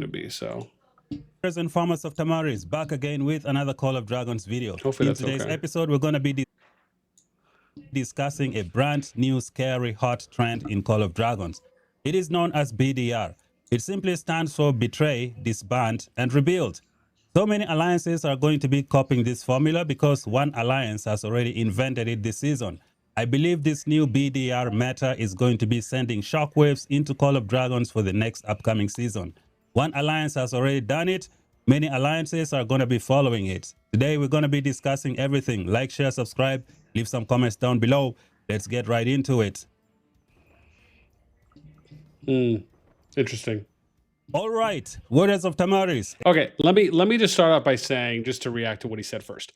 to be. So, and farmers of Tamaris, back again with another Call of Dragons video. hopefully In that's today's okay. episode, we're going to be discussing a brand new scary hot trend in Call of Dragons. It is known as BDR. It simply stands for Betray, Disband, and Rebuild. So many alliances are going to be copying this formula because one alliance has already invented it this season. I believe this new BDR meta is going to be sending shockwaves into Call of Dragons for the next upcoming season. One alliance has already done it. Many alliances are going to be following it. Today, we're going to be discussing everything. Like, share, subscribe, leave some comments down below. Let's get right into it. Interesting. All right, Warriors of Tamaris. Okay, let me just start out by saying, just to react to what he said first.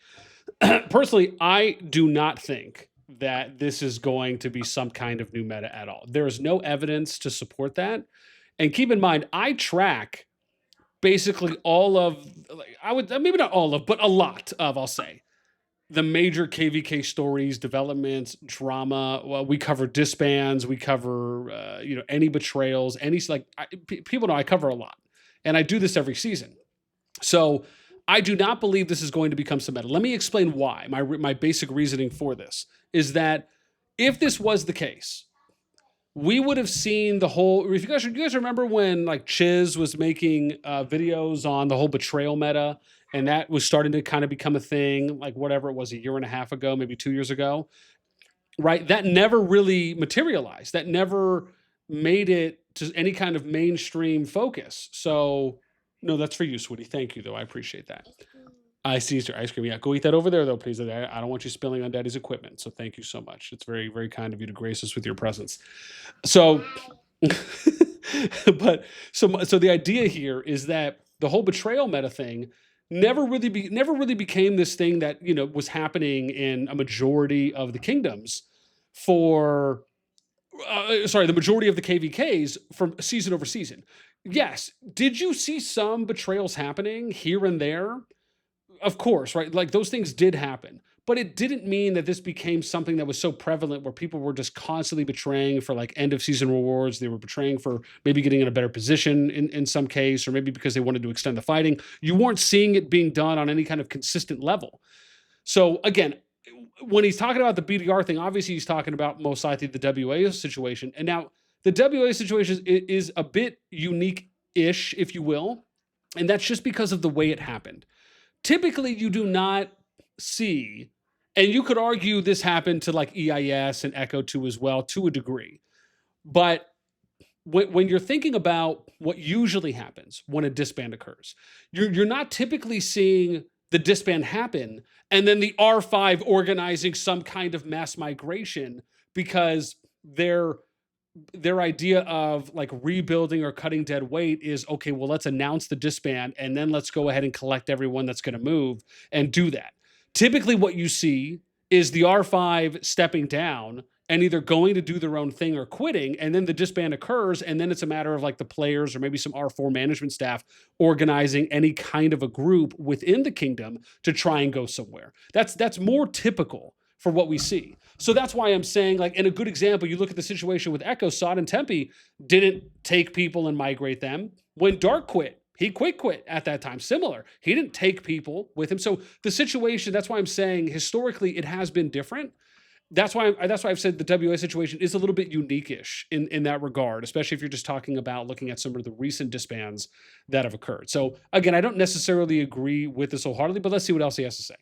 Personally, I do not think that this is going to be some kind of new meta at all. There is no evidence to support that. And keep in mind, I track basically all of, I would, maybe not all of, but a lot of, I'll say, the major KVK stories, developments, drama. Well, we cover disbands, we cover, any betrayals, people know I cover a lot. And I do this every season. So I do not believe this is going to become some meta. Let me explain why. My basic reasoning for this is that if this was the case, we would have seen the whole. If you guys remember when like Chiz was making videos on the whole betrayal meta, and that was starting to kind of become a thing, like whatever it was, a year and a half ago, maybe 2 years ago, right? That never really materialized. That never made it to any kind of mainstream focus. So, no, that's for you, sweetie. Thank you, though. I appreciate that. I see your ice cream. Yeah, go eat that over there, though, please. I don't want you spilling on Daddy's equipment. So thank you so much. It's very, very kind of you to grace us with your presence. So, so the idea here is that the whole betrayal meta thing never really became this thing that was happening in a majority of the kingdoms for. The majority of the KVKs from season over season. Yes, did you see some betrayals happening here and there? Of course, right? Like those things did happen, but it didn't mean that this became something that was so prevalent where people were just constantly betraying for like end of season rewards. They were betraying for maybe getting in a better position in some case, or maybe because they wanted to extend the fighting. You weren't seeing it being done on any kind of consistent level. So again, when he's talking about the BDR thing, obviously he's talking about most likely the WA situation. And now the WA situation is a bit unique-ish, if you will. And that's just because of the way it happened. Typically, you do not see, and you could argue this happened to like EIS and Echo 2 as well, to a degree. But when you're thinking about what usually happens when a disband occurs, you're not typically seeing the disband happen and then the R5 organizing some kind of mass migration because their idea of like rebuilding or cutting dead weight is, okay, well, let's announce the disband and then let's go ahead and collect everyone that's going to move and do that. Typically what you see is the R5 stepping down and either going to do their own thing or quitting, and then the disband occurs, and then it's a matter of like the players or maybe some R4 management staff organizing any kind of a group within the kingdom to try and go somewhere. That's more typical for what we see. So that's why I'm saying, like, in a good example, you look at the situation with Echo, Sod and Tempe didn't take people and migrate them. When Dark quit, he quit at that time. Similar. He didn't take people with him. So the situation, that's why I'm saying historically it has been different. That's why I've said the WA situation is a little bit unique-ish in that regard, especially if you're just talking about looking at some of the recent disbands that have occurred. So again, I don't necessarily agree with this wholeheartedly, but let's see what else he has to say.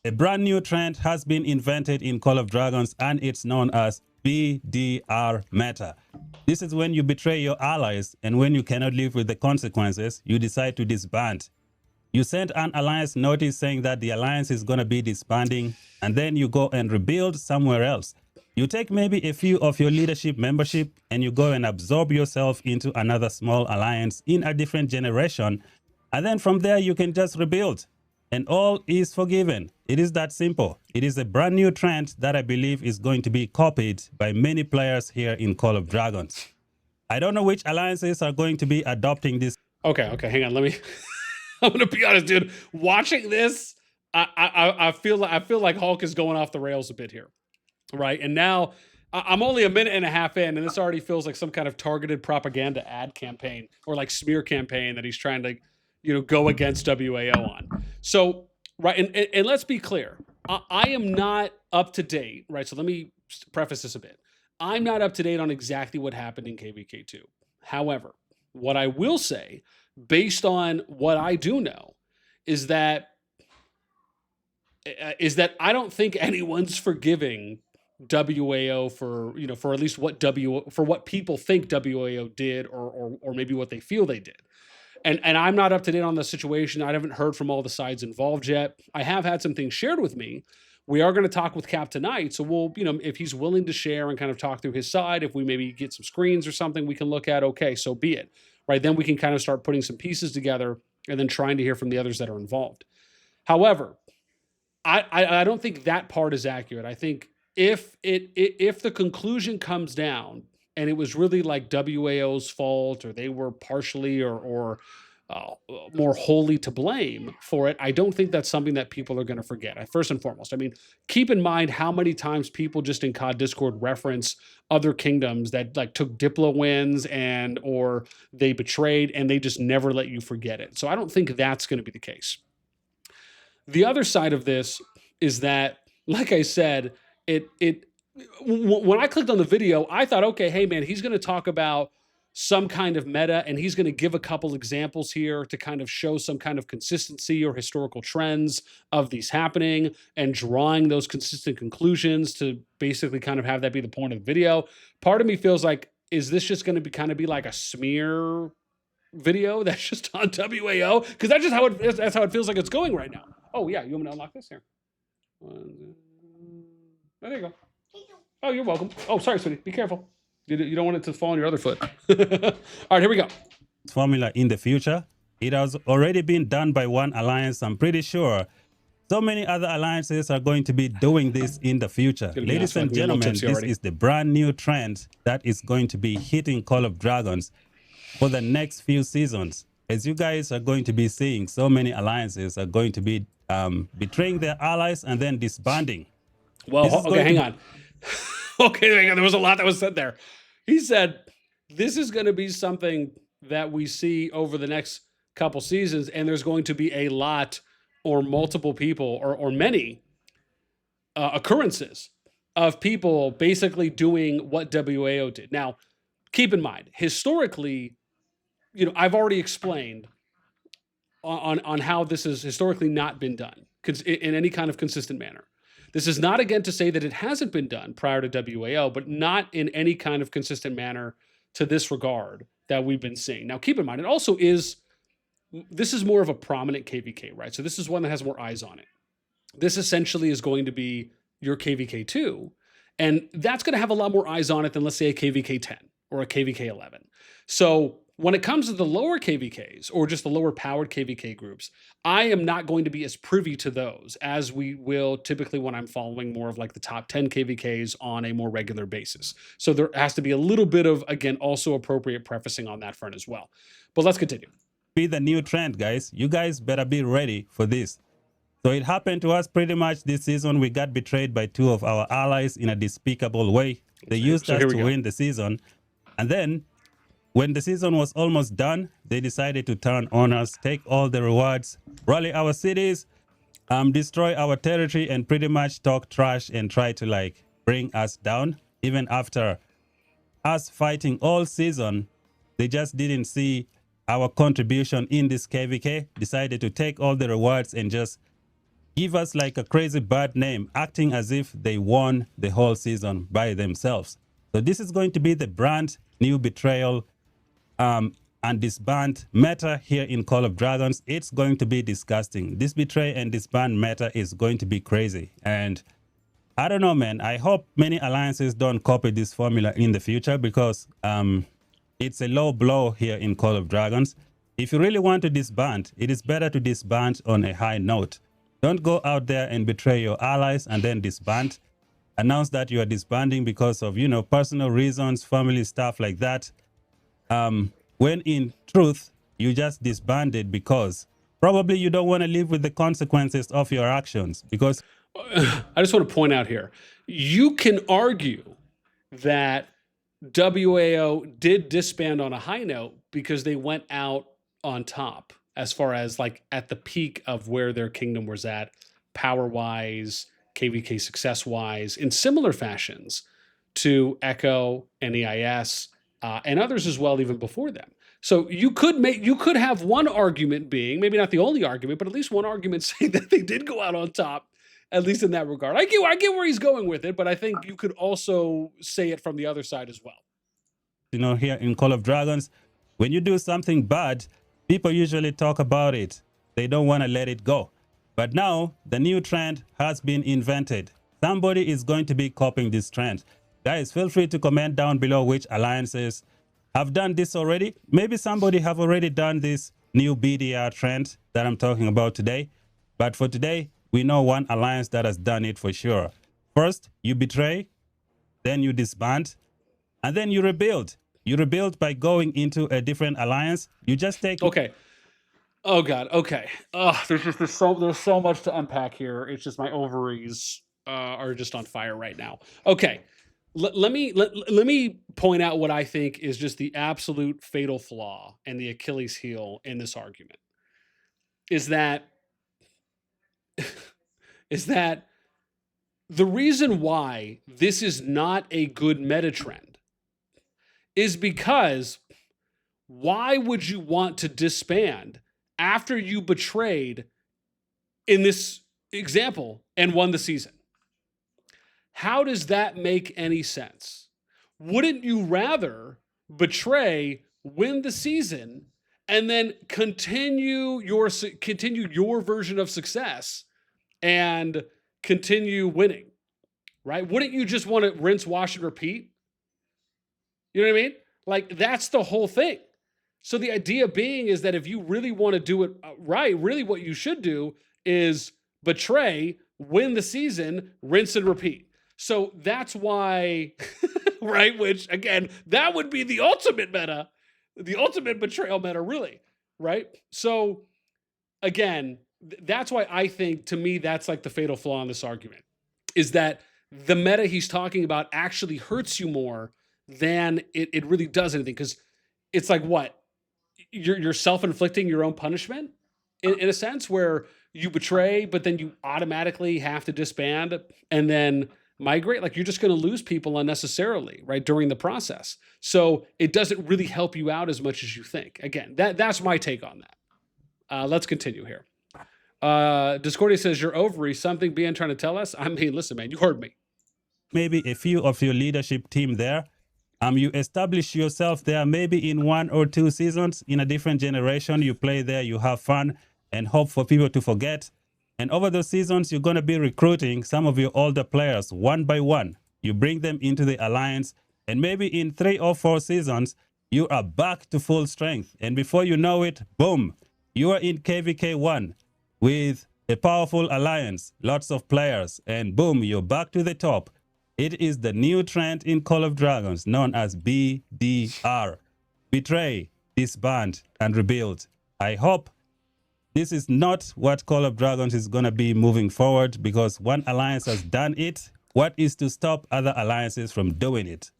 A brand new trend has been invented in Call of Dragons, and it's known as BDR meta. This is when you betray your allies, and when you cannot live with the consequences, you decide to disband. You send an alliance notice saying that the alliance is going to be disbanding, and then you go and rebuild somewhere else. You take maybe a few of your leadership membership and you go and absorb yourself into another small alliance in a different generation. And then from there, you can just rebuild. And all is forgiven. It is that simple. It is a brand new trend that I believe is going to be copied by many players here in Call of Dragons. I don't know which alliances are going to be adopting this. Okay, hang on. Let me. I'm gonna be honest, dude. Watching this, I feel like Hulk is going off the rails a bit here, right? And now I'm only a minute and a half in, and this already feels like some kind of targeted propaganda ad campaign or like smear campaign that he's trying to, go against WAO on. So, right, and let's be clear, I am not up to date, right? So let me preface this a bit. I'm not up to date on exactly what happened in KVK2. However, what I will say, based on what I do know, is that I don't think anyone's forgiving WAO for for at least what people think WAO did or maybe what they feel they did. And I'm not up to date on the situation. I haven't heard from all the sides involved yet. I have had some things shared with me. We are going to talk with Cap tonight, so we'll if he's willing to share and kind of talk through his side, if we maybe get some screens or something we can look at, okay, so be it. Right, then we can kind of start putting some pieces together and then trying to hear from the others that are involved. However, I don't think that part is accurate. I think if the conclusion comes down and it was really like WAO's fault or they were partially or more wholly to blame for it, I don't think that's something that people are going to forget. First and foremost, I mean, keep in mind how many times people just in COD Discord reference other kingdoms that like took Diplo wins and or they betrayed and they just never let you forget it. So I don't think that's going to be the case. The other side of this is that, like I said, when I clicked on the video, I thought, okay, hey man, he's going to talk about some kind of meta and he's going to give a couple examples here to kind of show some kind of consistency or historical trends of these happening and drawing those consistent conclusions to basically kind of have that be the point of the video. Part of me feels like, is this just going to be like a smear video that's just on WAO? Because that's how it feels like it's going right now. Oh yeah, you want me to unlock this here? Oh, there you go. Oh, you're welcome. Oh, sorry, sweetie. Be careful. You don't want it to fall on your other foot. All right, here we go. Formula in the future. It has already been done by one alliance. I'm pretty sure so many other alliances are going to be doing this in the future. Ladies and gentlemen, this is the brand new trend that is going to be hitting Call of Dragons for the next few seasons. As you guys are going to be seeing, so many alliances are going to be betraying their allies and then disbanding. Well, okay, hang on. Okay, hang on. There was a lot that was said there. He said, this is going to be something that we see over the next couple seasons, and there's going to be a lot or multiple people or many occurrences of people basically doing what WAO did. Now, keep in mind, historically, I've already explained on how this has historically not been done in any kind of consistent manner. This is not, again, to say that it hasn't been done prior to WAO, but not in any kind of consistent manner to this regard that we've been seeing. Now, keep in mind, this is more of a prominent KVK, right? So this is one that has more eyes on it. This essentially is going to be your KVK2, and that's going to have a lot more eyes on it than, let's say, a KVK10 or a KVK11. So when it comes to the lower KVKs or just the lower powered KVK groups, I am not going to be as privy to those as we will typically when I'm following more of like the top 10 KVKs on a more regular basis. So there has to be a little bit of, again, also appropriate prefacing on that front as well. But let's continue. Be the new trend, guys. You guys better be ready for this. So it happened to us pretty much this season. We got betrayed by two of our allies in a despicable way. They used us to win the season. And then when the season was almost done, they decided to turn on us, take all the rewards, rally our cities, destroy our territory, and pretty much talk trash and try to like bring us down. Even after us fighting all season, they just didn't see our contribution in this KVK, decided to take all the rewards and just give us like a crazy bad name, acting as if they won the whole season by themselves. So this is going to be the brand new betrayal and disband meta here in Call of Dragons. It's going to be disgusting. This betray and disband meta is going to be crazy. And I don't know, man. I hope many alliances don't copy this formula in the future because it's a low blow here in Call of Dragons. If you really want to disband, it is better to disband on a high note. Don't go out there and betray your allies and then disband. Announce that you are disbanding because of, personal reasons, family stuff like that. When in truth, you just disbanded because probably you don't want to live with the consequences of your actions. Because I just want to point out here, you can argue that WAO did disband on a high note because they went out on top as far as like at the peak of where their kingdom was at, power wise, KVK success wise, in similar fashions to Echo, NEIS, and others as well, even before them. So you could have one argument being, maybe not the only argument, but at least one argument saying that they did go out on top, at least in that regard. I get where he's going with it, but I think you could also say it from the other side as well. You know, here in Call of Dragons, when you do something bad, people usually talk about it. They don't want to let it go. But now the new trend has been invented. Somebody is going to be copying this trend. Guys, feel free to comment down below which alliances have done this already. Maybe somebody have already done this new BDR trend that I'm talking about today. But for today, we know one alliance that has done it for sure. First, you betray, then you disband, and then you rebuild. You rebuild by going into a different alliance. You just take... Okay. Oh God. Okay. There's so much to unpack here. It's just my ovaries are just on fire right now. Okay. Let me point out what I think is just the absolute fatal flaw and the Achilles heel in this argument. Is that the reason why this is not a good meta trend is because why would you want to disband after you betrayed in this example and won the season? How does that make any sense? Wouldn't you rather betray, win the season, and then continue your version of success and continue winning, right? Wouldn't you just want to rinse, wash, and repeat? You know what I mean? Like, that's the whole thing. So the idea being is that if you really want to do it right, really what you should do is betray, win the season, rinse and repeat. So that's why, right? Which again, that would be the ultimate meta, the ultimate betrayal meta, really, right? So again, that's why I think, to me, that's like the fatal flaw in this argument, is that the meta he's talking about actually hurts you more than it really does anything. Because it's like, what? You're self-inflicting your own punishment in a sense, where you betray, but then you automatically have to disband and then migrate. Like, you're just going to lose people unnecessarily, right, during the process. So it doesn't really help you out as much as you think. Again, that's my take on that. Let's continue here. Discordia says, your ovary, something BN trying to tell us? I mean, listen, man, you heard me. Maybe a few of your leadership team there. You establish yourself there maybe in 1 or 2 seasons in a different generation. You play there, you have fun, and hope for people to forget. And over those seasons, you're going to be recruiting some of your older players one by one. You bring them into the alliance, and maybe in 3 or 4 seasons, you are back to full strength. And before you know it, boom, you are in KVK 1 with a powerful alliance, lots of players, and boom, you're back to the top. It is the new trend in Call of Dragons known as BDR. Betray, disband, and rebuild. I hope this is not what Call of Dragons is going to be moving forward, because one alliance has done it. What is to stop other alliances from doing it?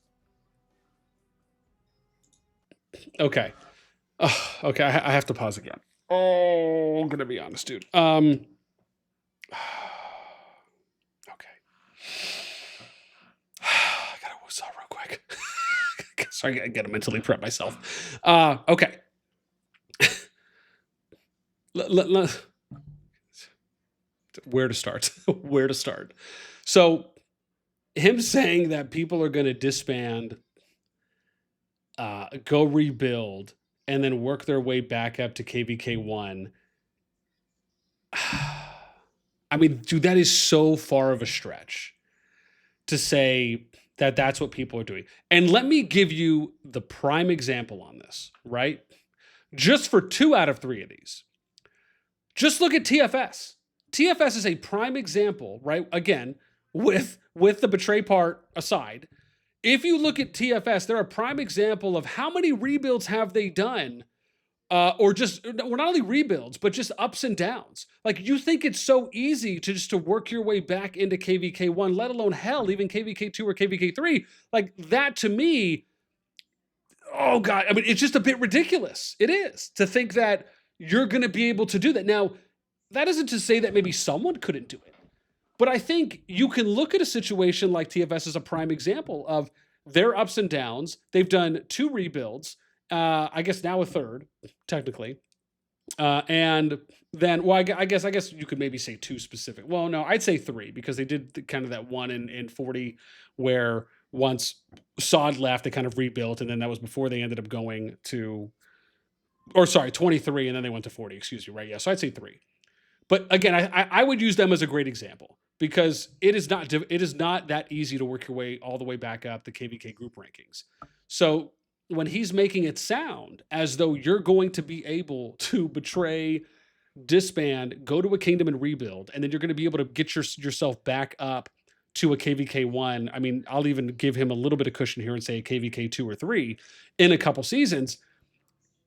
Okay. Okay, I have to pause again. Oh, I'm going to be honest, dude. Okay. I got to whistle real quick. Sorry, I got to mentally prep myself. Okay. Where to start? Where to start? So him saying that people are going to disband, go rebuild, and then work their way back up to KVK 1. I mean, dude, that is so far of a stretch to say that that's what people are doing. And let me give you the prime example on this, right? Just for 2 out of 3 of these. Just look at TFS. TFS is a prime example, right? Again, with the betray part aside, if you look at TFS, they're a prime example of how many rebuilds have they done or just well, not only rebuilds, but just ups and downs. Like you think it's so easy to just to work your way back into KVK1, let alone hell, even KVK2 or KVK3. Like that to me, oh God, I mean, it's just a bit ridiculous. It is to think that you're going to be able to do that. Now, that isn't to say that maybe someone couldn't do it, but I think you can look at a situation like TFS as a prime example of their ups and downs. They've done 2 rebuilds, I guess now a third, technically. And then, well, I guess you could maybe say 2 specific. Well, no, I'd say 3 because they did kind of that one in 40 where once Sod left, they kind of rebuilt, and then that was before they ended up going to, or sorry, 23, and then they went to 40. Excuse me, right? Yeah, so I'd say 3. But again, I would use them as a great example because it is not that easy to work your way all the way back up the KVK group rankings. So when he's making it sound as though you're going to be able to betray, disband, go to a kingdom and rebuild, and then you're going to be able to get yourself back up to a KVK1. I mean, I'll even give him a little bit of cushion here and say a KVK2 or 3 in a couple seasons.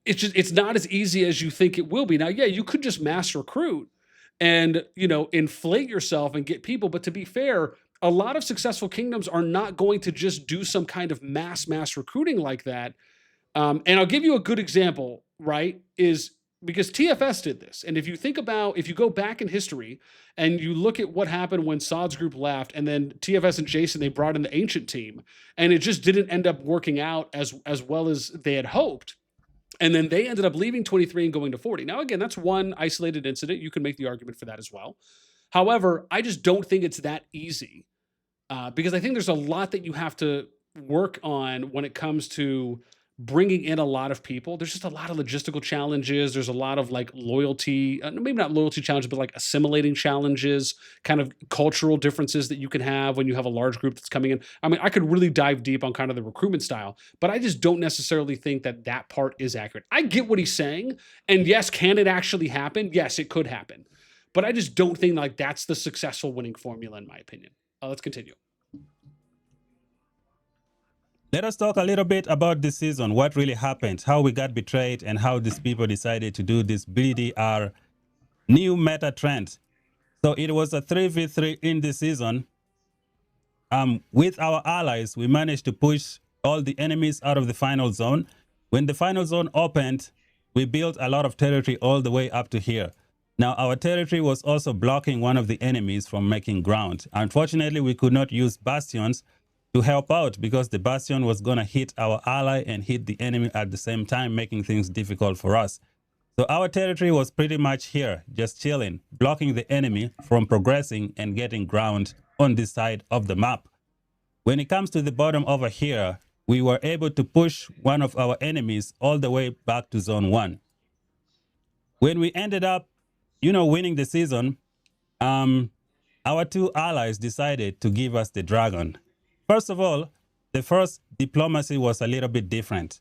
It's not as easy as you think it will be. Now, yeah, you could just mass recruit and, inflate yourself and get people. But to be fair, a lot of successful kingdoms are not going to just do some kind of mass recruiting like that. And I'll give you a good example, right? Is because TFS did this. And if you go back in history and you look at what happened when Sod's group left and then TFS and Jason, they brought in the ancient team and it just didn't end up working out as well as they had hoped. And then they ended up leaving 23 and going to 40. Now, again, that's one isolated incident. You can make the argument for that as well. However, I just don't think it's that easy because I think there's a lot that you have to work on when it comes to bringing in a lot of people. There's just a lot of logistical challenges. There's a lot of like loyalty, maybe not loyalty challenges, but like assimilating challenges, kind of cultural differences that you can have when you have a large group that's coming in. I mean, I could really dive deep on kind of the recruitment style, but I just don't necessarily think that part is accurate. I get what he's saying. And yes, can it actually happen? Yes, it could happen. But I just don't think like that's the successful winning formula in my opinion. Let's continue. Let us talk a little bit about this season, what really happened, how we got betrayed, and how these people decided to do this BDR new meta trend. So it was a 3v3 in this season. With our allies, we managed to push all the enemies out of the final zone. When the final zone opened, we built a lot of territory all the way up to here. Now, our territory was also blocking one of the enemies from making ground. Unfortunately, we could not use bastions to help out because the bastion was going to hit our ally and hit the enemy at the same time, making things difficult for us. So our territory was pretty much here, just chilling, blocking the enemy from progressing and getting ground on this side of the map. When it comes to the bottom over here, we were able to push one of our enemies all the way back to zone 1. When we ended up, winning the season, our 2 allies decided to give us the dragon. First of all, the first diplomacy was a little bit different.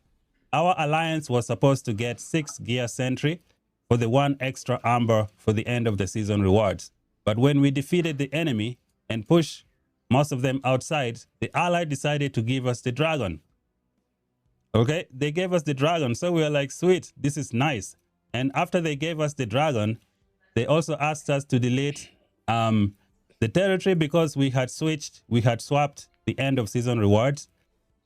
Our alliance was supposed to get 6 gear sentry for the 1 extra amber for the end of the season rewards. But when we defeated the enemy and pushed most of them outside, the ally decided to give us the dragon. Okay, they gave us the dragon, so we were like, sweet, this is nice. And after they gave us the dragon, they also asked us to delete the territory because we had swapped the end of season rewards.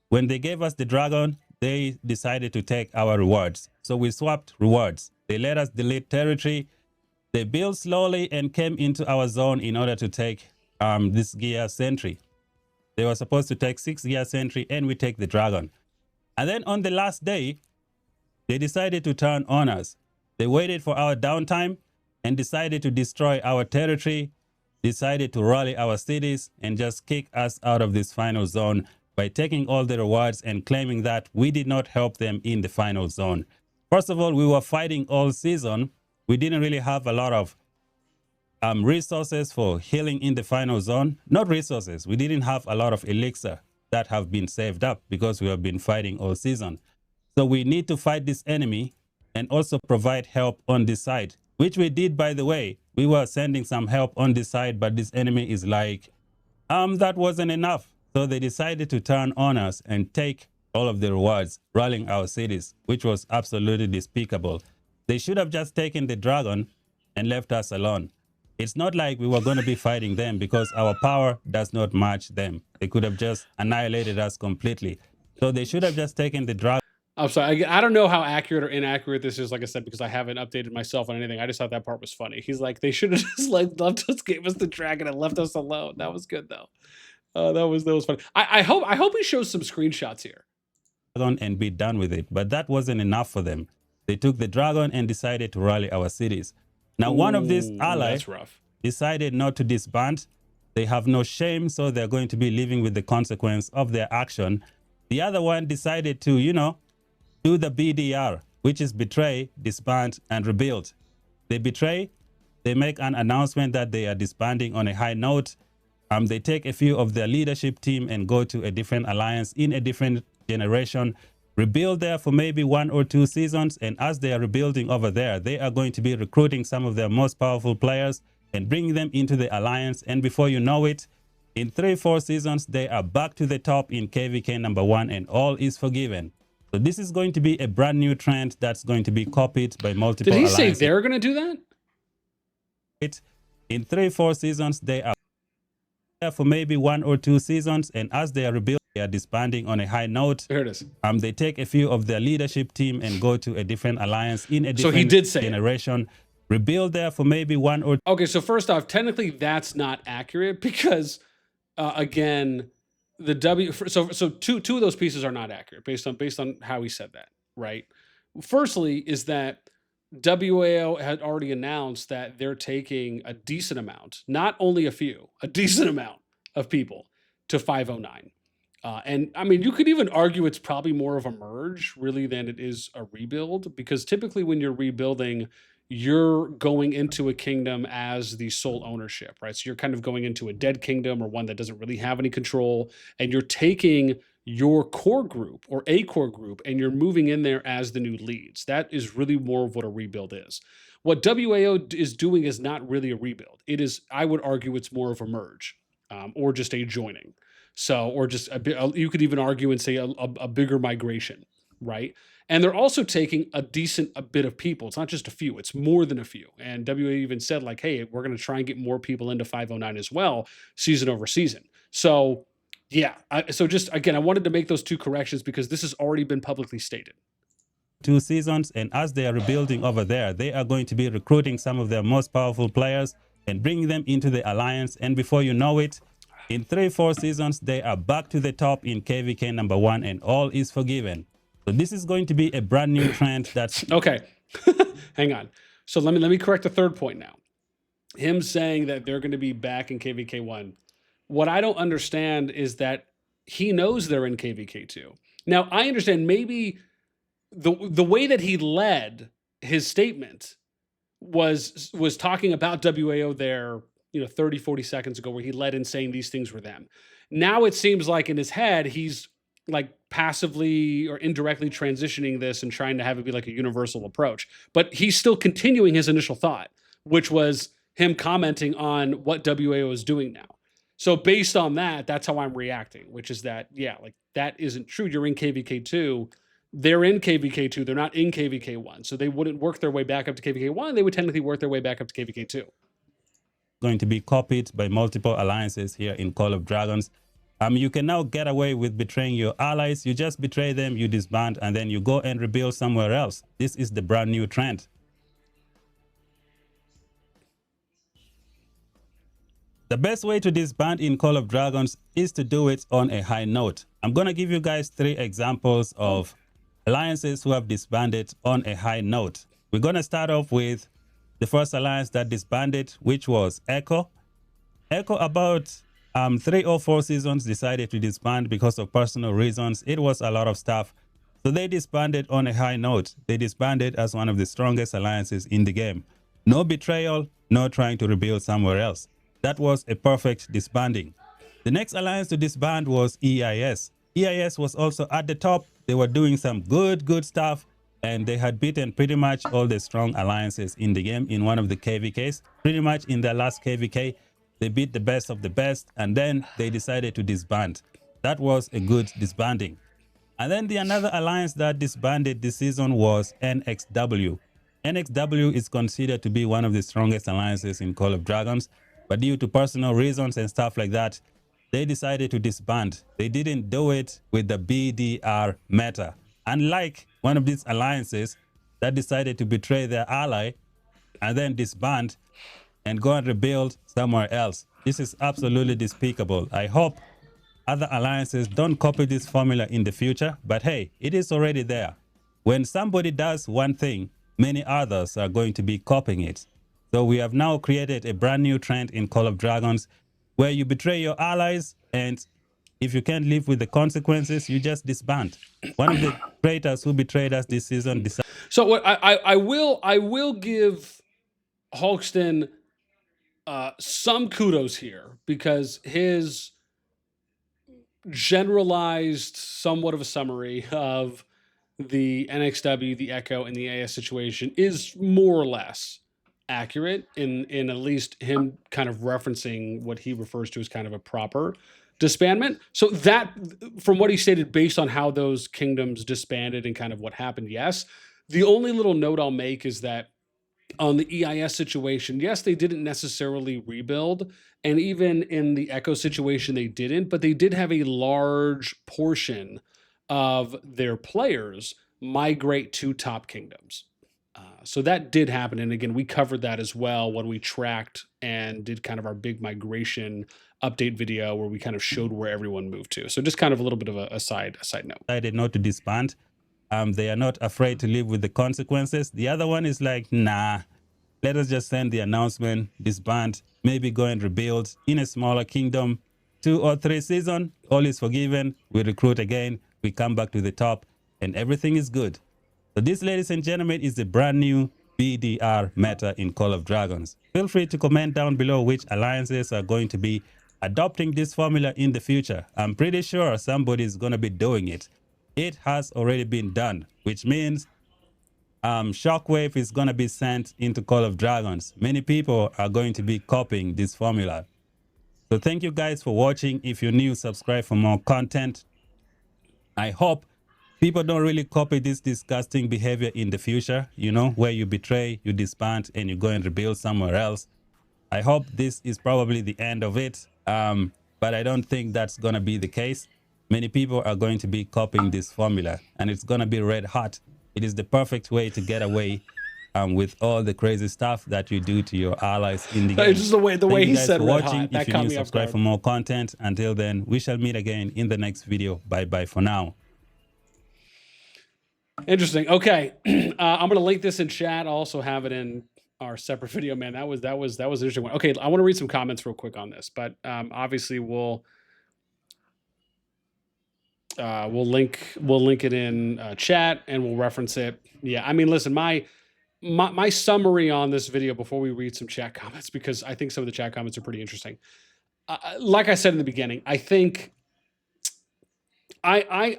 When they gave us the dragon, they decided to take our rewards. So we swapped rewards. They let us delete territory. They built slowly and came into our zone in order to take this gear sentry. They were supposed to take 6 gear sentry and we take the dragon. And then on the last day, they decided to turn on us. They waited for our downtime and decided to destroy our territory, decided to rally our cities and just kick us out of this final zone by taking all the rewards and claiming that we did not help them in the final zone. First of all, we were fighting all season. We didn't really have a lot of resources for healing in the final zone. Not resources. We didn't have a lot of elixir that have been saved up because we have been fighting all season. So we need to fight this enemy and also provide help on this side, which we did, by the way. We were sending some help on this side, but this enemy is like, that wasn't enough. So they decided to turn on us and take all of the rewards, rallying our cities, which was absolutely despicable. They should have just taken the dragon and left us alone. It's not like we were going to be fighting them because our power does not match them. They could have just annihilated us completely. So they should have just taken the dragon. I'm sorry. I don't know how accurate or inaccurate this is, like I said, because I haven't updated myself on anything. I just thought that part was funny. He's like, they should have just like left us, gave us the dragon and left us alone. That was good though. That was funny. I hope he shows some screenshots here. And be done with it. But that wasn't enough for them. They took the dragon and decided to rally our cities. Now, one of these allies decided not to disband. They have no shame, so they're going to be living with the consequence of their action. The other one decided to, you know, do the BDR, which is betray, disband, and rebuild. They betray, they make an announcement that they are disbanding on a high note. They take a few of their leadership team and go to a different alliance in a different generation, rebuild there for maybe 1 or 2 seasons, and as they are rebuilding over there, they are going to be recruiting some of their most powerful players and bringing them into the alliance, and before you know it, in 3-4 seasons, they are back to the top in KVK #1 and all is forgiven. So this is going to be a brand new trend that's going to be copied by multiple alliances. Did he say they're going to do that? In 3-4 seasons, they are there for maybe 1 or 2 seasons, and as they are rebuilding, they are disbanding on a high note. There it is. They take a few of their leadership team and go to a different alliance in a different generation. Rebuild there for maybe 1 or 2. Okay, so first off, technically that's not accurate because, again, the so two of those pieces are not accurate based on how he said that, right? Firstly, is that WAO had already announced that they're taking a decent amount, not only a few, a decent amount of people to 509. And I mean, you could even argue it's probably more of a merge really than it is a rebuild, because typically when you're rebuilding, you're going into a kingdom as the sole ownership, right? So you're kind of going into a dead kingdom or one that doesn't really have any control, and you're taking your core group or a core group and you're moving in there as the new leads. That is really more of what a rebuild is. What WAO is doing is not really a rebuild. It is, I would argue, it's more of a merge or just a joining. So, or just you could even argue and say a bigger migration, right? And they're also taking a bit of people. It's not just a few, it's more than a few. And WA even said like, hey, we're going to try and get more people into 509 as well, season over season. So yeah, so just again, I wanted to make those 2 corrections because this has already been publicly stated. 2 seasons, and as they are rebuilding over there, they are going to be recruiting some of their most powerful players and bringing them into the alliance. And before you know it, in 3-4 seasons, they are back to the top in KVK #1 and all is forgiven. So this is going to be a brand new trend that's... Okay, hang on. So let me correct the third point now. Him saying that they're going to be back in KVK 1. What I don't understand is that he knows they're in KVK 2. Now, I understand maybe the way that he led his statement was talking about WAO there, 30, 40 seconds ago, where he led in saying these things were them. Now it seems like in his head, he's like passively or indirectly transitioning this and trying to have it be like a universal approach. But he's still continuing his initial thought, which was him commenting on what WAO is doing now. So based on that, that's how I'm reacting, which is that, yeah, like that isn't true. You're in KVK 2. They're in KVK 2. They're not in KVK 1. So they wouldn't work their way back up to KVK 1. They would technically work their way back up to KVK 2. Going to be copied by multiple alliances here in Call of Dragons. You can now get away with betraying your allies. You just betray them, you disband, and then you go and rebuild somewhere else. This is the brand new trend. The best way to disband in Call of Dragons is to do it on a high note. I'm going to give you guys 3 examples of alliances who have disbanded on a high note. We're going to start off with the first alliance that disbanded, which was Echo. Echo, about 3 or 4 seasons, decided to disband because of personal reasons. It was a lot of stuff. So they disbanded on a high note. They disbanded as one of the strongest alliances in the game. No betrayal, no trying to rebuild somewhere else. That was a perfect disbanding. The next alliance to disband was EIS. EIS was also at the top. They were doing some good stuff, and they had beaten pretty much all the strong alliances in the game in one of the KVKs. Pretty much in their last KVK, they beat the best of the best, and then they decided to disband. That was a good disbanding. And then another alliance that disbanded this season was NXW. NXW is considered to be one of the strongest alliances in Call of Dragons, but due to personal reasons and stuff like that, they decided to disband. They didn't do it with the BDR meta. Unlike one of these alliances that decided to betray their ally and then disband and go and rebuild somewhere else. This is absolutely despicable. I hope other alliances don't copy this formula in the future, but hey, it is already there. When somebody does one thing, many others are going to be copying it. So we have now created a brand new trend in Call of Dragons where you betray your allies, and if you can't live with the consequences, you just disband. One of the traitors who betrayed us this season decided. So what I will give Hulksden some kudos here, because his generalized, somewhat of a summary of the NXW, the Echo, and the AS situation is more or less accurate in at least him kind of referencing what he refers to as kind of a proper disbandment. So that, from what he stated, based on how those kingdoms disbanded and kind of what happened, yes. The only little note I'll make is that on the EIS situation, yes, they didn't necessarily rebuild, and even in the Echo situation, they didn't, but they did have a large portion of their players migrate to top kingdoms. So that did happen. And again, we covered that as well when we tracked and did kind of our big migration update video where we kind of showed where everyone moved to. So just kind of a little bit of a side note. Decided not to disband. They are not afraid to live with the consequences. The other one is like, nah, let us just send the announcement, disband, maybe go and rebuild in a smaller kingdom. 2 or 3 seasons, all is forgiven. We recruit again, we come back to the top, and everything is good. So this, ladies and gentlemen, is the brand new BDR meta in Call of Dragons. Feel free to comment down below which alliances are going to be adopting this formula in the future. I'm pretty sure somebody is going to be doing it. It has already been done, which means Shockwave is going to be sent into Call of Dragons. Many people are going to be copying this formula. So thank you guys for watching. If you're new, subscribe for more content. I hope people don't really copy this disgusting behavior in the future, you know, where you betray, you disband, and you go and rebuild somewhere else. I hope this is probably the end of it, but I don't think that's going to be the case. Many people are going to be copying this formula, and it's going to be red hot. It is the perfect way to get away with all the crazy stuff that you do to your allies in the game. It's just the way he said red watching. hot. That if you're caught new, me off subscribe guard. for more content. Until then, we shall meet again in the next video. Bye-bye for now. Interesting. Okay. I'm going to link this in chat. I'll also have it in our separate video, man. That was an interesting one. Okay. I want to read some comments real quick on this, but obviously we'll link it in chat and we'll reference it. Yeah. I mean, listen, my summary on this video before we read some chat comments, because I think some of the chat comments are pretty interesting. Like I said in the beginning, I think I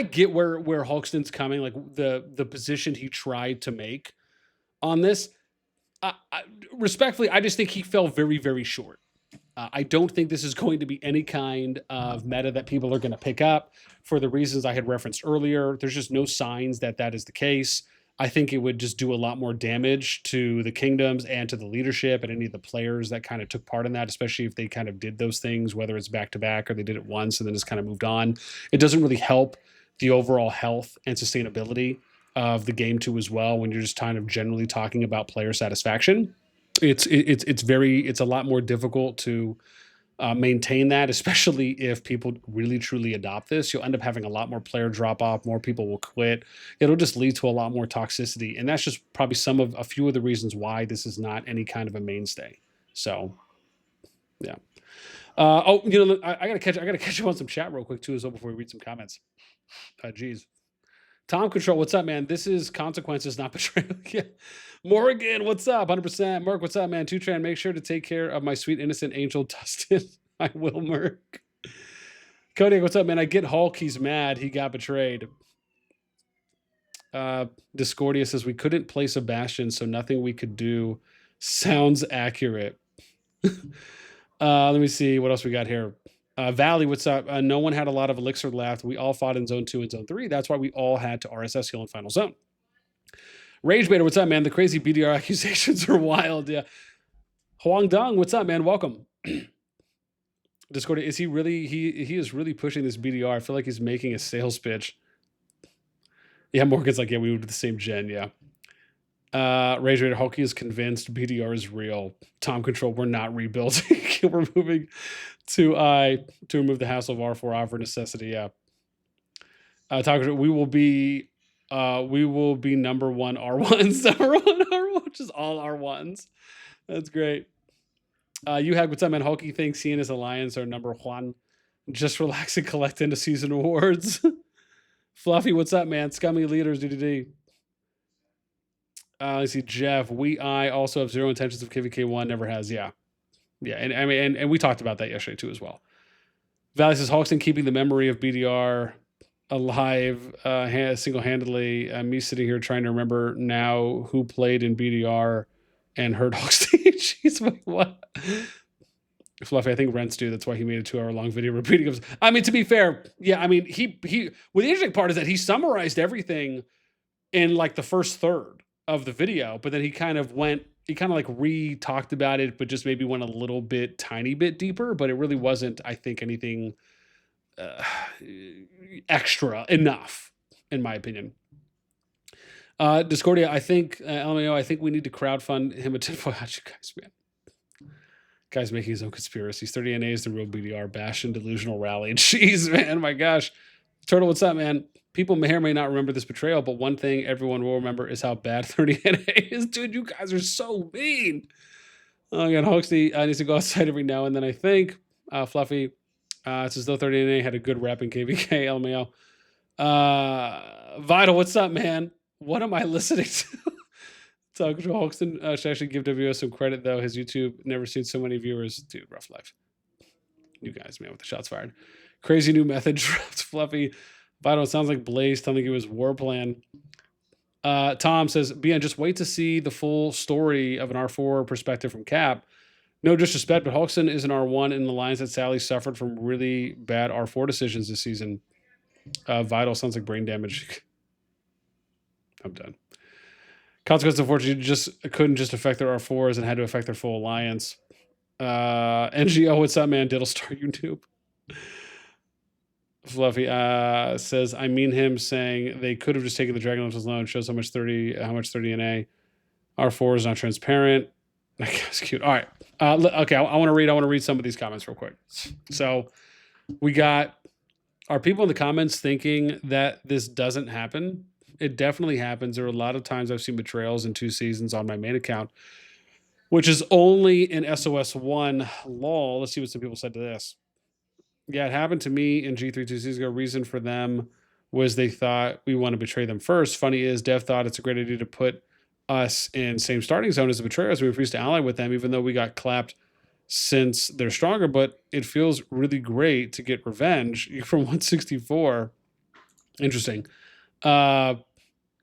get where Hulksden's coming, like the position he tried to make on this. Respectfully, I just think he fell very, very short. I don't think this is going to be any kind of meta that people are going to pick up for the reasons I had referenced earlier. There's just no signs that that is the case. I think it would just do a lot more damage to the kingdoms and to the leadership and any of the players that kind of took part in that, especially if they kind of did those things, whether it's back to back or they did it once and then just kind of moved on. It doesn't really help the overall health and sustainability of the game too as well when you're just kind of generally talking about player satisfaction. It's a lot more difficult to maintain that, especially if people really truly adopt this. You'll end up having a lot more player drop off, more people will quit. It'll just lead to a lot more toxicity, and that's just probably a few of the reasons why this is not any kind of a mainstay. So yeah. Oh, you know, I gotta catch up on some chat real quick too as well before we read some comments. Geez. Tom Control, what's up, man? This is consequences, not betrayal. Yeah. Morgan, what's up? 100%. Merc, what's up, man? Tutran, make sure to take care of my sweet, innocent angel, Dustin. I will, Merc. Cody, what's up, man? I get Hulk. He's mad. He got betrayed. Discordia says, we couldn't place a bastion, so nothing we could do sounds accurate. Let me see what else we got here. Valley, what's up? No one had a lot of elixir left. We all fought in zone 2 and zone 3. That's why we all had to RSS heal in final zone. Rage Baiter, what's up, man? The crazy BDR accusations are wild. Yeah. Huang Dong, what's up, man? Welcome. Discord, is he really? He is really pushing this BDR. I feel like he's making a sales pitch. Yeah, Morgan's like, yeah, we would be the same gen. Yeah. Rage Baiter, Hulky is convinced BDR is real. Tom Control, we're not rebuilding. We're moving to remove the hassle of R4 for necessity. Yeah. Tom Control, we will be number one R1s, number one R1, which is all R1s. That's great. You had what's up, man? Hulky thinks he and his alliance are number one. Just relax and collect into season awards. Fluffy, what's up, man? Scummy leaders, DDD. Let's see, Jeff. I also have zero intentions of KVK1. Never has. Yeah, yeah, and I mean, and we talked about that yesterday too as well. Valley says Hulksden keeping the memory of BDR alive single-handedly. Me sitting here trying to remember now who played in BDR and heard Hulksden. Jeez, wait, what? Fluffy, I think rents do. That's why he made a 2-hour-long video repeating it. I mean, to be fair, yeah, I mean, he well, the interesting part is that he summarized everything in like the first third of the video, but then he kind of like re-talked about it, but just maybe went a little bit, tiny bit deeper, but it really wasn't, I think, anything extra enough, in my opinion. Discordia, I think, LMAO, I think we need to crowdfund him a tinfoil hat, you guys, man. Guy's making his own conspiracies. 30 NA is the real BDR. Bash and delusional rally. Jeez, man, my gosh. Turtle, what's up, man? People may or may not remember this betrayal, but one thing everyone will remember is how bad 30 NA is. Dude, you guys are so mean. Oh, God, Hulksden needs to go outside every now and then, I think. Fluffy, it's as though 30 NA had a good rap in KVK, LMAO. Vital, what's up, man? What am I listening to? Talk to Hulksden should actually give WS some credit, though. His YouTube never seen so many viewers. Dude, rough life. You guys, man, with the shots fired. Crazy new method dropped. Fluffy. Vital, it sounds like Blaze telling you his war plan. Tom says, BN, just wait to see the full story of an R4 perspective from Cap. No disrespect, but Hulksden is an R1 in the lines that Sally suffered from really bad R4 decisions this season. Vital sounds like brain damage. I'm done. Consequence, unfortunately, just couldn't just affect their R4s and had to affect their full alliance. NGO, what's up, man? Diddlestar YouTube. Fluffy says, I mean him saying they could have just taken the Dragon Levels alone. Shows how much 30 NA. R4 is not transparent. That's cute. All right. Okay, I want to read some of these comments real quick. So we got, are people in the comments thinking that this doesn't happen? It definitely happens. There are a lot of times I've seen betrayals in 2 seasons on my main account, which is only in SOS1 lol. Let's see what some people said to this. Yeah, it happened to me in G3 2 seasons ago. Reason for them was they thought we want to betray them first. Funny is, Dev thought it's a great idea to put us in same starting zone as the betrayers. We refused to ally with them, even though we got clapped since they're stronger. But it feels really great to get revenge. You're from 164. Interesting.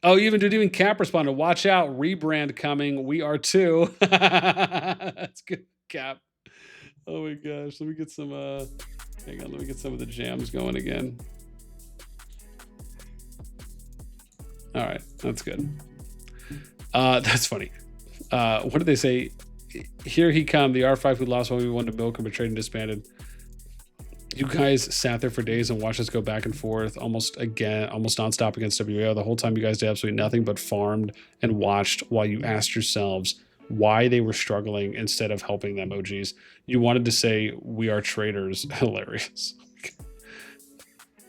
Oh, even Cap responded. Watch out, rebrand coming. We are too. That's good, Cap. Oh my gosh. Let me get some hang on, let me get some of the jams going again. All right, that's good. That's funny. What did they say? Here he come, the R5 who lost when we wanted to milk and betrayed and disbanded. You guys sat there for days and watched us go back and forth almost nonstop against WAO. The whole time you guys did absolutely nothing but farmed and watched while you asked yourselves why they were struggling instead of helping them, OGs. You wanted to say, we are traitors. Hilarious.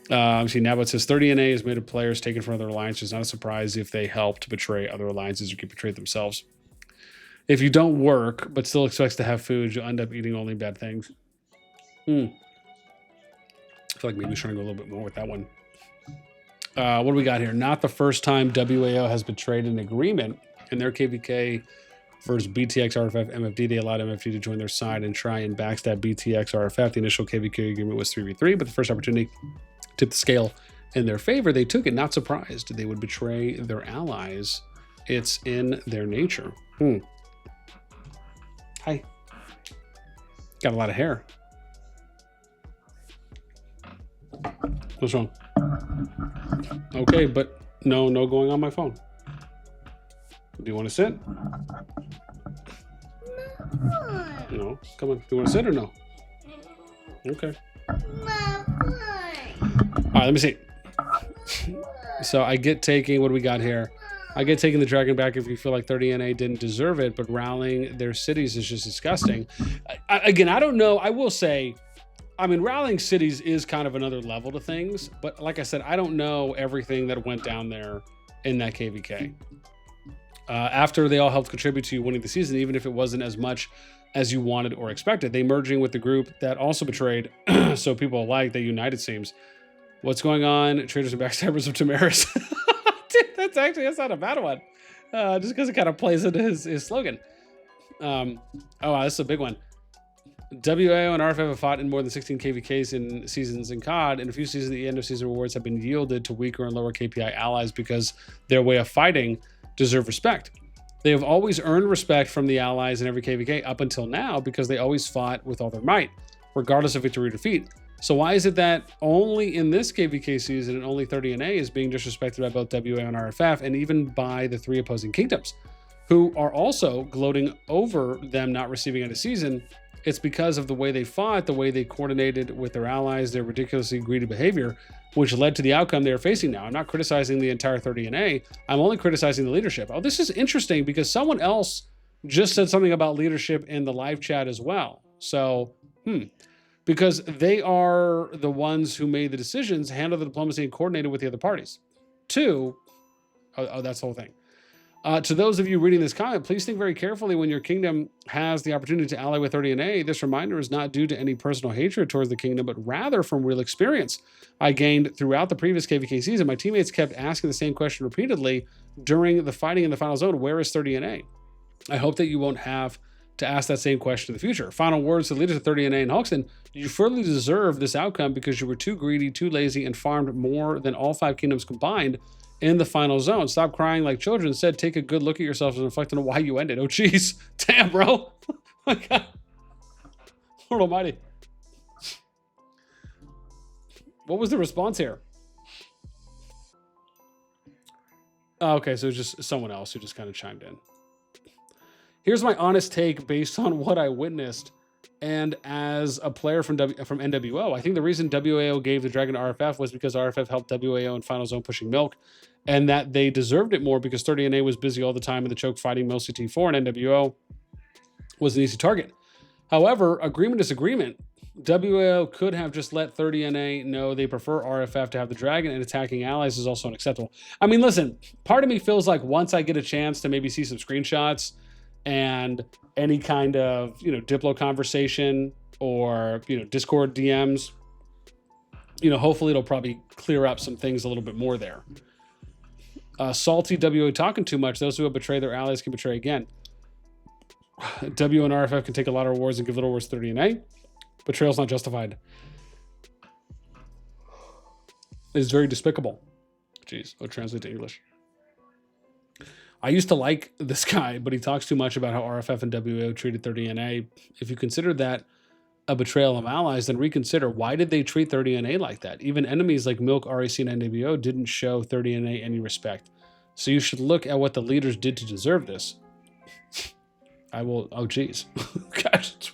See, now it says 30 NA is made of players taken from other alliances. Not a surprise if they helped betray other alliances or get betrayed themselves. If you don't work, but still expects to have food, you'll end up eating only bad things. I feel like maybe we should go a little bit more with that one. What do we got here? Not the first time WAO has betrayed an agreement. In their KVK versus BTX RFF MFD, they allowed MFD to join their side and try and backstab BTX RFF. The initial KVK agreement was 3v3, but the first opportunity tipped the scale in their favor. They took it, not surprised. They would betray their allies. It's in their nature. Hi. Got a lot of hair. What's wrong? Okay, but no going on my phone. Do you want to sit? No. Come on. Do you want to sit or no? Okay. All right, let me see. So I get taking, what do we got here? I get taking the dragon back if you feel like 30 NA didn't deserve it, but rallying their cities is just disgusting. Again, I don't know. I will say, I mean, rallying cities is kind of another level to things, but like I said, I don't know everything that went down there in that KVK. After they all helped contribute to you winning the season, even if it wasn't as much as you wanted or expected, they merging with the group that also betrayed, so people alike, they united seems. What's going on? Traitors and backstabbers of Tamaris. Dude, that's not a bad one. Just because it kind of plays into his slogan. Oh, wow, this is a big one. WAO and RFF have fought in more than 16 KVKs in seasons in COD. In a few seasons, the end of season rewards have been yielded to weaker and lower KPI allies because their way of fighting deserve respect. They have always earned respect from the allies in every KVK up until now because they always fought with all their might, regardless of victory or defeat. So why is it that only in this KVK season and only 30 NA is being disrespected by both WA and RFF and even by the three opposing kingdoms, who are also gloating over them not receiving end of season? It's because of the way they fought, the way they coordinated with their allies, their ridiculously greedy behavior, which led to the outcome they are facing now. I'm not criticizing the entire 30 NA. I'm only criticizing the leadership. Oh, this is interesting because someone else just said something about leadership in the live chat as well. So, because they are the ones who made the decisions, handle the diplomacy, and coordinated with the other parties. Two, that's the whole thing. To those of you reading this comment, please think very carefully when your kingdom has the opportunity to ally with 30 NA. This reminder is not due to any personal hatred towards the kingdom, but rather from real experience I gained throughout the previous KVK season. My teammates kept asking the same question repeatedly during the fighting in the final zone. Where is 30 NA? I hope that you won't have to ask that same question in the future. Final words to the leaders of 30 NA and Hulksden. You fully deserve this outcome because you were too greedy, too lazy, and farmed more than all 5 kingdoms combined in the final zone. Stop crying like children. Instead, take a good look at yourself and reflect on why you ended. Oh, geez. Damn, bro. My God. Lord almighty. What was the response here? Oh, okay, so it was just someone else who just kind of chimed in. Here's my honest take based on what I witnessed and as a player from NWO. I think the reason WAO gave the Dragon to RFF was because RFF helped WAO in Final Zone pushing milk, and that they deserved it more because 30 NA was busy all the time in the choke fighting mostly T4, and NWO was an easy target. However, agreement is agreement. WAO could have just let 30 NA know they prefer RFF to have the Dragon, and attacking allies is also unacceptable. I mean, listen, part of me feels like once I get a chance to maybe see some screenshots and any kind of, Diplo conversation or, Discord DMs, hopefully it'll probably clear up some things a little bit more there. Salty WA talking too much. Those who have betrayed their allies can betray again. W and RFF can take a lot of rewards and give little rewards to 30 NA. Betrayal's not justified. It's very despicable. Jeez, I'll translate to English. I used to like this guy, but he talks too much about how RFF and WAO treated 30 NA. If you consider that a betrayal of allies, then reconsider why did they treat 30 NA like that? Even enemies like Milk, RAC, and NWO didn't show 30 NA any respect. So you should look at what the leaders did to deserve this. I will. Oh, geez. Gosh.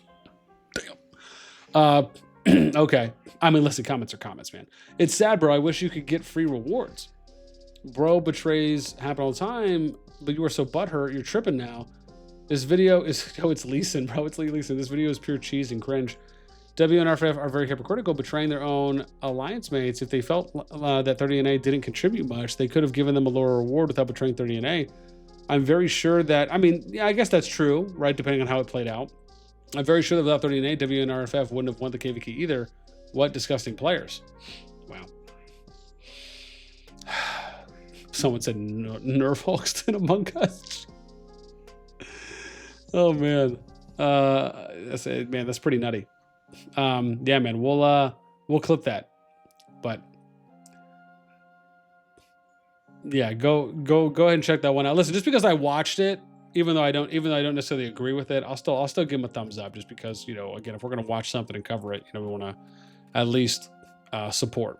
Damn. Okay. I mean, listen, comments are comments, man. It's sad, bro. I wish you could get free rewards. Bro, betrays happen all the time, but you are so butthurt. You're tripping now. This video is, it's Leeson, bro. It's Leeson. This video is pure cheese and cringe. W and RFF are very hypocritical, betraying their own alliance mates. If they felt that 30 NA didn't contribute much, they could have given them a lower reward without betraying 30 NA. I'm very sure that, I mean, yeah, I guess that's true, right? Depending on how it played out. I'm very sure that without 30 NA, W and RFF wouldn't have won the KVK either. What disgusting players. Wow. Someone said nerf Hulksden among us. Oh man. That's it, man, that's pretty nutty. Yeah, man, we'll clip that. But yeah, go ahead and check that one out. Listen, just because I watched it, even though I don't necessarily agree with it, I'll still give him a thumbs up just because, again, if we're gonna watch something and cover it, we want to at least support.